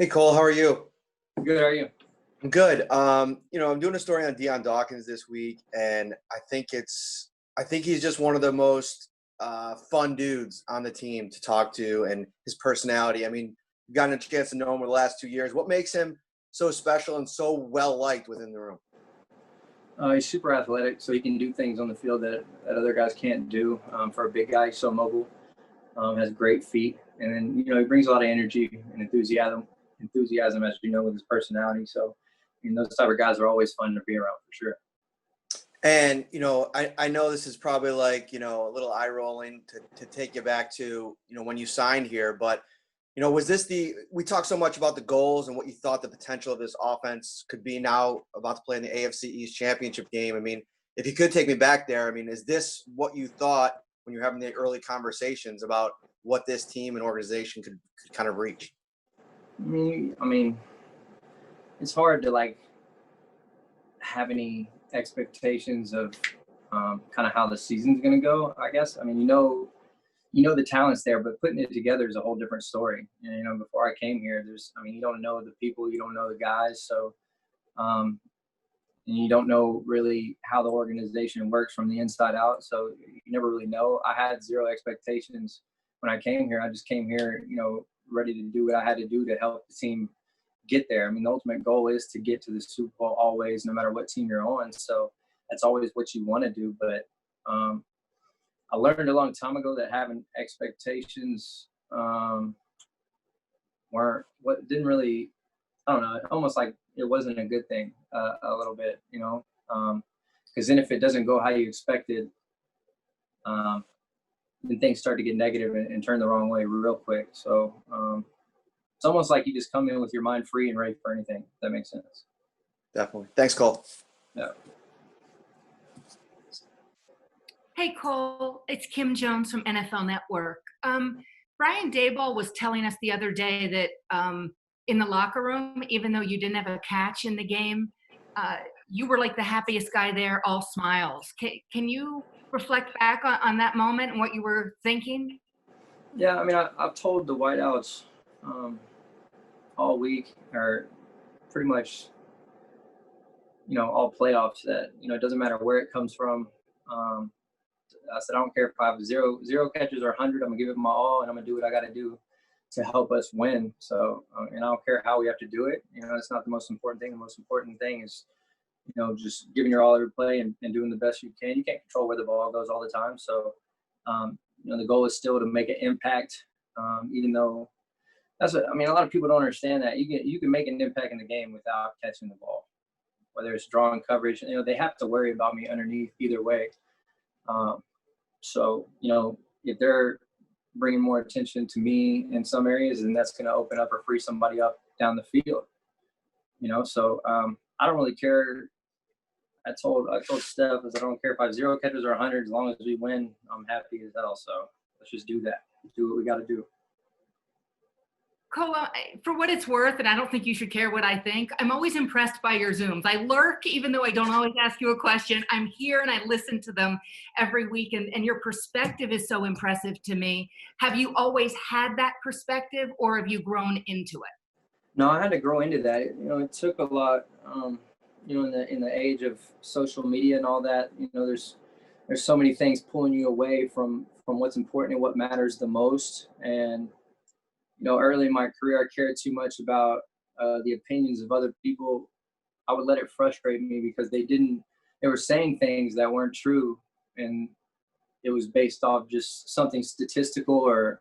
Hey Cole, how are you? Good, how are you? I'm good. I'm doing a story on Deion Dawkins this week, and I think he's just one of the most fun dudes on the team to talk to, and his personality. I mean, you've gotten a chance to know him over the last 2 years. What makes him so special and so well liked within the room? He's super athletic, so he can do things on the field that other guys can't do. For a big guy, he's so mobile, has great feet, and then he brings a lot of energy and enthusiasm as you know with his personality. So, those type of guys are always fun to be around for sure. And I know this is probably like a little eye rolling to take you back to when you signed here, but was this we talked so much about the goals and what you thought the potential of this offense could be now about to play in the AFC East Championship game. I mean, if you could take me back there, I mean, is this what you thought when you're having the early conversations about what this team and organization could kind of reach? I mean, it's hard to have any expectations of kind of how the season's going to go. I guess. I mean, the talent's there, but putting it together is a whole different story. And, before I came here, you don't know the people, you don't know the guys. So, and you don't know really how the organization works from the inside out. So you never really know. I had zero expectations when I came here. I just came here, ready to do what I had to do to help the team get there. I mean, the ultimate goal is to get to the Super Bowl always, no matter what team you're on. So that's always what you want to do. But, I learned a long time ago that having expectations didn't really, I don't know, almost like it wasn't a good thing a little bit, because then if it doesn't go how you expected, then things start to get negative and turn the wrong way real quick. So it's almost like you just come in with your mind free and ready for anything. If that makes sense. Definitely. Thanks, Cole. Yeah. Hey, Cole, it's Kim Jones from NFL Network. Brian Daboll was telling us the other day that in the locker room, even though you didn't have a catch in the game, you were like the happiest guy there, all smiles. Can you reflect back on that moment and what you were thinking? Yeah, I mean, I've told the Whiteouts all week, or pretty much, all playoffs that, it doesn't matter where it comes from. I said, I don't care if I have zero catches or 100. I'm going to give it my all, and I'm going to do what I got to do to help us win. So, and I don't care how we have to do it. It's not the most important thing. The most important thing is, just giving your all every play and doing the best you can. You can't control where the ball goes all the time. So, the goal is still to make an impact, even though a lot of people don't understand that. You can make an impact in the game without catching the ball, whether it's drawing coverage. They have to worry about me underneath either way. So, if they're bringing more attention to me in some areas, then that's going to open up or free somebody up down the field. So I don't really care. I told Steph, I don't care if I have 0 catches or 100. As long as we win, I'm happy as hell. So let's just do that. Do what we got to do. Cole, for what it's worth, and I don't think you should care what I think, I'm always impressed by your Zooms. I lurk, even though I don't always ask you a question. I'm here and I listen to them every week, and your perspective is so impressive to me. Have you always had that perspective, or have you grown into it? No, I had to grow into that. It took a lot, in the age of social media and all that, there's so many things pulling you away from what's important and what matters the most. And early in my career, I cared too much about the opinions of other people. I would let it frustrate me because they were saying things that weren't true, and it was based off just something statistical or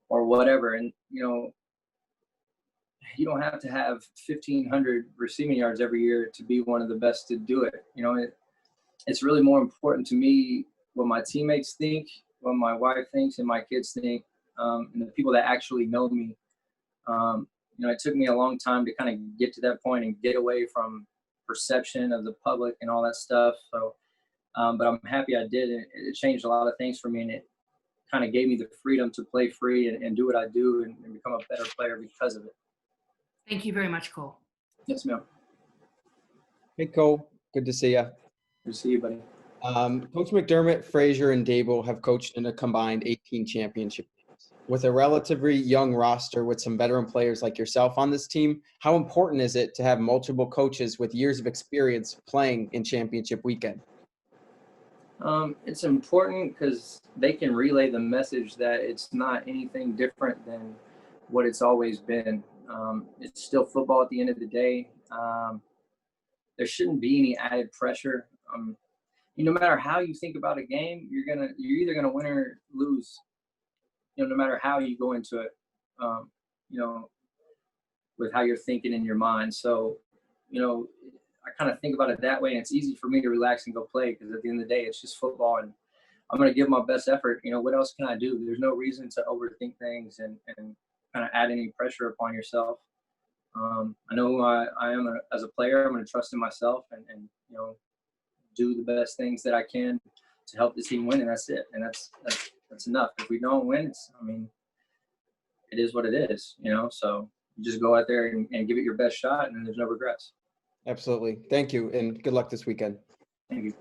whatever. And, you don't have to have 1,500 receiving yards every year to be one of the best to do it. It's really more important to me what my teammates think, what my wife thinks, and my kids think. And the people that actually know me. It took me a long time to kind of get to that point and get away from perception of the public and all that stuff. So, but I'm happy I did. It changed a lot of things for me, and it kind of gave me the freedom to play free and do what I do and become a better player because of it. Thank you very much, Cole. Yes, ma'am. Hey, Cole. Good to see you. Good to see you, buddy. Coach McDermott, Frazier, and Dable have coached in a combined 18 championship games. With a relatively young roster with some veteran players like yourself on this team, how important is it to have multiple coaches with years of experience playing in championship weekend? It's important because they can relay the message that it's not anything different than what it's always been. It's still football at the end of the day. There shouldn't be any added pressure. No matter how you think about a game, you're either gonna win or lose. No matter how you go into it, um, you know, with how you're thinking in your mind. So, you know, I kind of think about it that way, and it's easy for me to relax and go play because at the end of the day, it's just football, and I'm going to give my best effort. What else can I do? There's no reason to overthink things and kind of add any pressure upon yourself. I know who I am as a player. I'm going to trust in myself and do the best things that I can to help the team win, and that's it. And that's enough. If we don't win, it is what it is. So you just go out there and give it your best shot, and then there's no regrets. Absolutely. Thank you, and good luck this weekend. Thank you.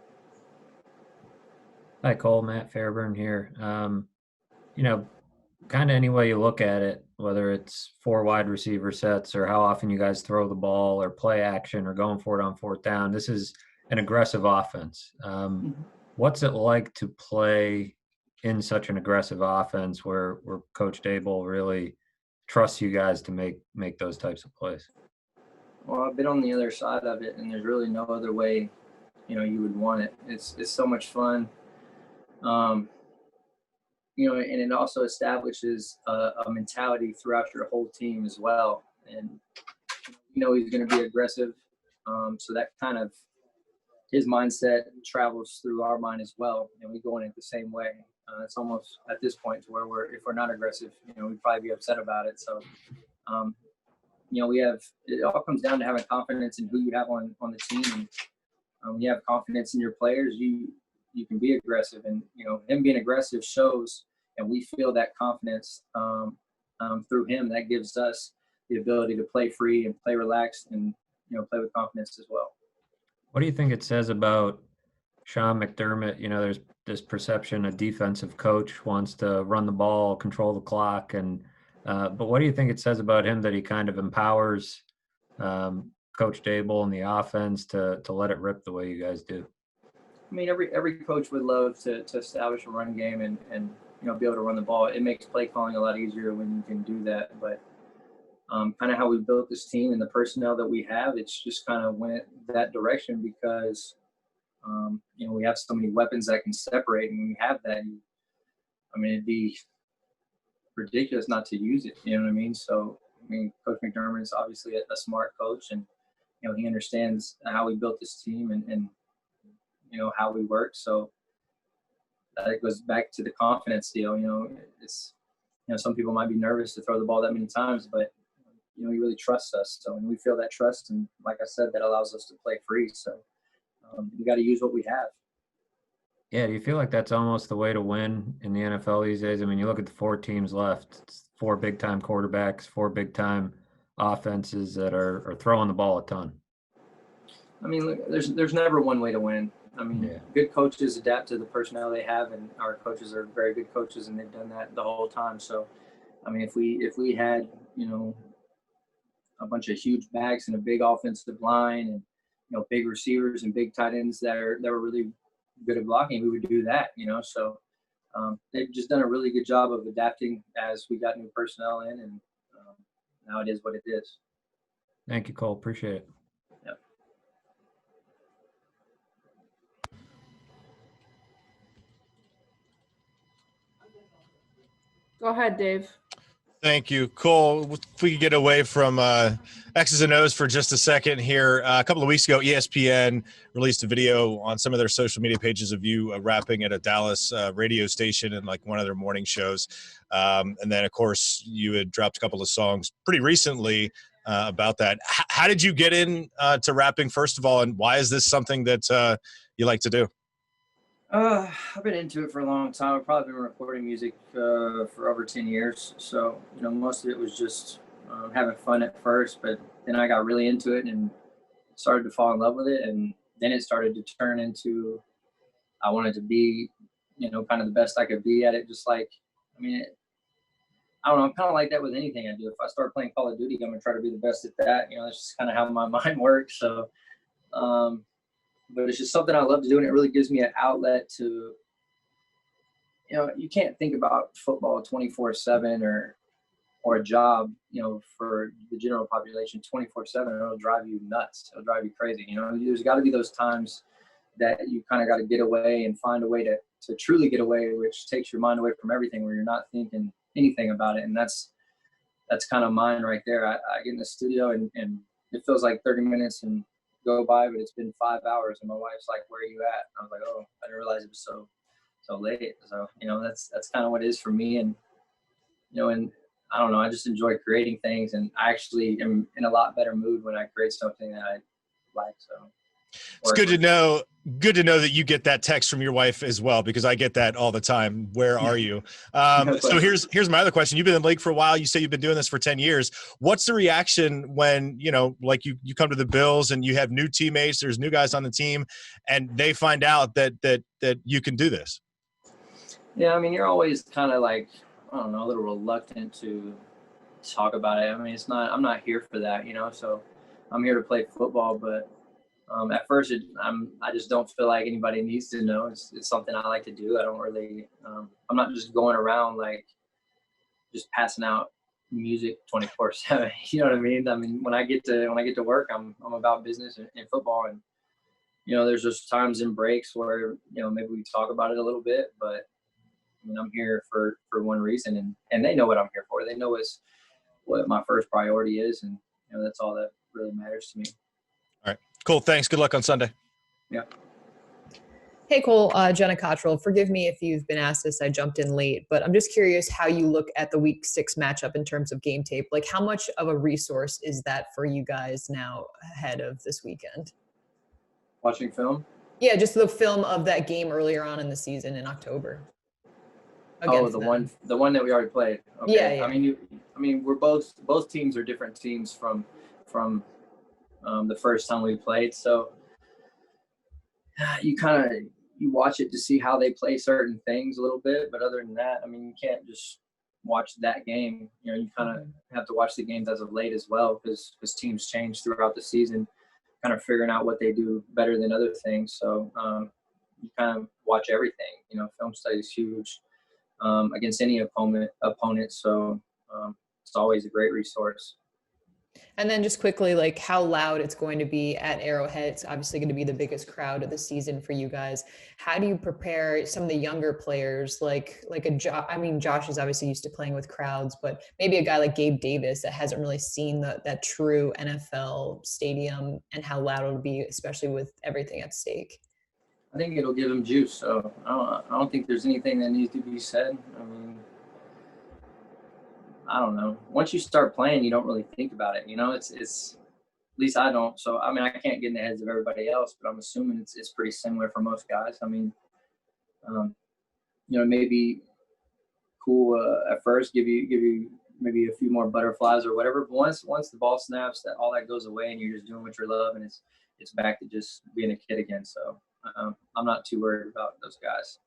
Hi, Cole. Matt Fairburn here. Kind of any way you look at it, whether it's 4 wide receiver sets or how often you guys throw the ball or play action or going for it on 4th down, this is an aggressive offense. What's it like to play in such an aggressive offense where Coach Dable really trusts you guys to make those types of plays? Well, I've been on the other side of it, and there's really no other way, you would want it. It's so much fun. And it also establishes a mentality throughout your whole team as well. And, he's going to be aggressive. So that kind of his mindset travels through our mind as well. And we go in it the same way. It's almost at this point to where if we're not aggressive, we'd probably be upset about it. So, it all comes down to having confidence in who you have on the team. And when you have confidence in your players, you can be aggressive, and him being aggressive shows, and we feel that confidence through him. That gives us the ability to play free and play relaxed and play with confidence as well. What do you think it says about Sean McDermott? There's this perception a defensive coach wants to run the ball, control the clock, but what do you think it says about him that he kind of empowers Coach Dable and the offense to let it rip the way you guys do? Every coach would love to establish a run game and be able to run the ball. It makes play calling a lot easier when you can do that. But kind of how we built this team and the personnel that we have, it's just kind of went that direction because we have so many weapons that can separate, and when we have that, it'd be ridiculous not to use it. You know what I mean? So Coach McDermott is obviously a smart coach, and he understands how we built this team and how we work. So it goes back to the confidence deal. It's some people might be nervous to throw the ball that many times, but he really trusts us. So when we feel that trust, and like I said, that allows us to play free. So we got to use what we have. Yeah, do you feel like that's almost the way to win in the NFL these days? You look at the 4 teams left, it's 4 big-time quarterbacks, 4 big-time offenses that are throwing the ball a ton. Look, there's never one way to win. Good coaches adapt to the personnel they have, and our coaches are very good coaches, and they've done that the whole time. So, if we had, a bunch of huge backs and a big offensive line and, big receivers and big tight ends that were really good at blocking, we would do that, So they've just done a really good job of adapting as we got new personnel in, and now it is what it is. Thank you, Cole. Appreciate it. Yep. Go ahead, Dave. Thank you, Cole. If we could get away from X's and O's for just a second here. A couple of weeks ago, ESPN released a video on some of their social media pages of you rapping at a Dallas radio station in like one of their morning shows. And then, of course, you had dropped a couple of songs pretty recently about that. How did you get in to rapping, first of all, and why is this something that you like to do? I've been into it for a long time. I've probably been recording music for over 10 years. So, most of it was just having fun at first, but then I got really into it and started to fall in love with it. And then it started to turn into, I wanted to be, kind of the best I could be at it. Just like, I don't know. I'm kind of like that with anything I do. If I start playing Call of Duty, I'm gonna try to be the best at that. That's just kind of how my mind works. So, but it's just something I love to do, and it really gives me an outlet to. You can't think about football 24/7 or a job, for the general population 24/7. It'll drive you nuts. It'll drive you crazy. There's got to be those times that you kind of got to get away and find a way to truly get away, which takes your mind away from everything, where you're not thinking anything about it. And that's kind of mine right there. I get in the studio and it feels like 30 minutes and go by, but it's been 5 hours. And my wife's like, "Where are you at?" And I was like, "Oh, I didn't realize it was so late." So, that's kind of what it is for me. And, and I don't know, I just enjoy creating things, and I actually am in a lot better mood when I create something that I like. So it's good to know. Good to know that you get that text from your wife as well, because I get that all the time. Where are you? So here's my other question. You've been in the league for a while. You say you've been doing this for 10 years. What's the reaction when, like you come to the Bills and you have new teammates, there's new guys on the team, and they find out that you can do this? Yeah, I mean, you're always kind of like, I don't know, a little reluctant to talk about it. I mean, I'm not here for that, so I'm here to play football. But at first, I just don't feel like anybody needs to know. It's something I like to do. I don't really, I'm not just going around like just passing out music 24/7. You know what I mean? I mean, when I get to work, I'm about business and football. And, there's just times and breaks where, maybe we talk about it a little bit, but I mean, I'm here for one reason, and they know what I'm here for. They know what my first priority is, and that's all that really matters to me. All right, cool. Thanks. Good luck on Sunday. Yeah. Hey, Cole, Jenna Cottrell. Forgive me if you've been asked this. I jumped in late, but I'm just curious how you look at the Week 6 matchup in terms of game tape. Like, how much of a resource is that for you guys now ahead of this weekend? Watching film? Yeah, just the film of that game earlier on in the season in October. Oh, the one that we already played. Okay. Yeah. I mean, we're both teams are different teams from the first time we played. So you watch it to see how they play certain things a little bit, but other than that, I mean, you can't just watch that game. You kind of have to watch the games as of late as well, because teams change throughout the season, kind of figuring out what they do better than other things. So you kind of watch everything. Film study is huge. Against any opponent. So it's always a great resource. And then just quickly, like how loud it's going to be at Arrowhead. It's obviously going to be the biggest crowd of the season for you guys. How do you prepare some of the younger players, like Josh is obviously used to playing with crowds, but maybe a guy like Gabe Davis that hasn't really seen that true NFL stadium and how loud it'll be, especially with everything at stake? I think it'll give him juice. So I don't think there's anything that needs to be said. I mean, I don't know. Once you start playing, you don't really think about it. It's at least I don't. So I mean, I can't get in the heads of everybody else, but I'm assuming it's pretty similar for most guys. I mean, maybe cool at first, give you maybe a few more butterflies or whatever. But once the ball snaps, that all that goes away, and you're just doing what you love, and it's back to just being a kid again. So I'm not too worried about those guys.